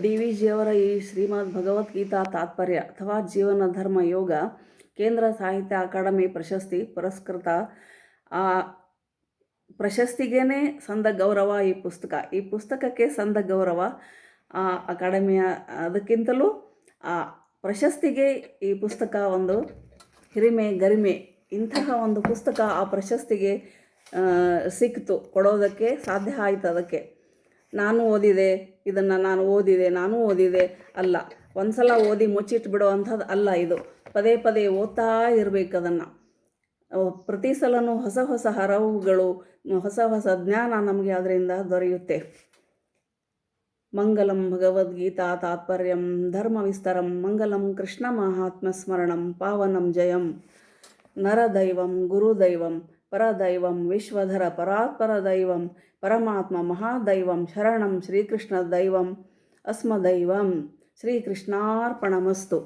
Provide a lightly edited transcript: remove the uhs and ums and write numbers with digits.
D V ಜಿಯವರ ಈ ಶ್ರೀಮದ್ ಭಗವದ್ಗೀತಾ ತಾತ್ಪರ್ಯ ಅಥವಾ ಜೀವನ ಧರ್ಮ ಯೋಗ ಕೇಂದ್ರ ಸಾಹಿತ್ಯ ಅಕಾಡೆಮಿ ಪ್ರಶಸ್ತಿ ಪುರಸ್ಕೃತ. ಆ ಪ್ರಶಸ್ತಿಗೇ ಸಂದ ಗೌರವ ಈ ಪುಸ್ತಕಕ್ಕೆ ಸಂದ ಗೌರವ. ಅಕಾಡೆಮಿಯ ಅದಕ್ಕಿಂತಲೂ ಆ ಪ್ರಶಸ್ತಿಗೆ ಈ ಪುಸ್ತಕ ಒಂದು ಹಿರಿಮೆ ಗರಿಮೆ. ಇಂತಹ ಒಂದು ಪುಸ್ತಕ ಆ ಪ್ರಶಸ್ತಿಗೆ ಸಿಕ್ತು, ಕೊಡೋದಕ್ಕೆ ಸಾಧ್ಯ ಆಯಿತು. ಅದಕ್ಕೆ ನಾನು ಓದಿದೆ ಅಲ್ಲ, ಒಂದು ಸಲ ಓದಿ ಮುಚ್ಚಿಟ್ಟು ಬಿಡುವಂಥದ್ದು ಅಲ್ಲ ಇದು. ಪದೇ ಪದೇ ಓದ್ತಾ ಇರಬೇಕು ಅದನ್ನು. ಪ್ರತಿ ಸಲನೂ ಹೊಸ ಹೊಸ ಹರವುಗಳು, ಹೊಸ ಹೊಸ ಜ್ಞಾನ ನಮಗೆ ಅದರಿಂದ ದೊರೆಯುತ್ತೆ. ಮಂಗಲಂ ಭಗವದ್ಗೀತಾ ತಾತ್ಪರ್ಯಂ ಧರ್ಮ ವಿಸ್ತರಂ ಮಂಗಲಂ ಕೃಷ್ಣ ಮಹಾತ್ಮ ಸ್ಮರಣಂ ಪಾವನಂ ಜಯಂ ನರದೈವಂ ಗುರುದೈವಂ ಪರದೈವಂ ವಿಶ್ವಧರ ಪರಾತ್ಪರ ದೈವಂ ಪರಮಾತ್ಮ ಮಹಾದೈವಂ ಶರಣಂ ಶ್ರೀಕೃಷ್ಣ ದೈವಂ ಅಸ್ಮದೈವಂ. ಶ್ರೀಕೃಷ್ಣಾರ್ಪಣಮಸ್ತು.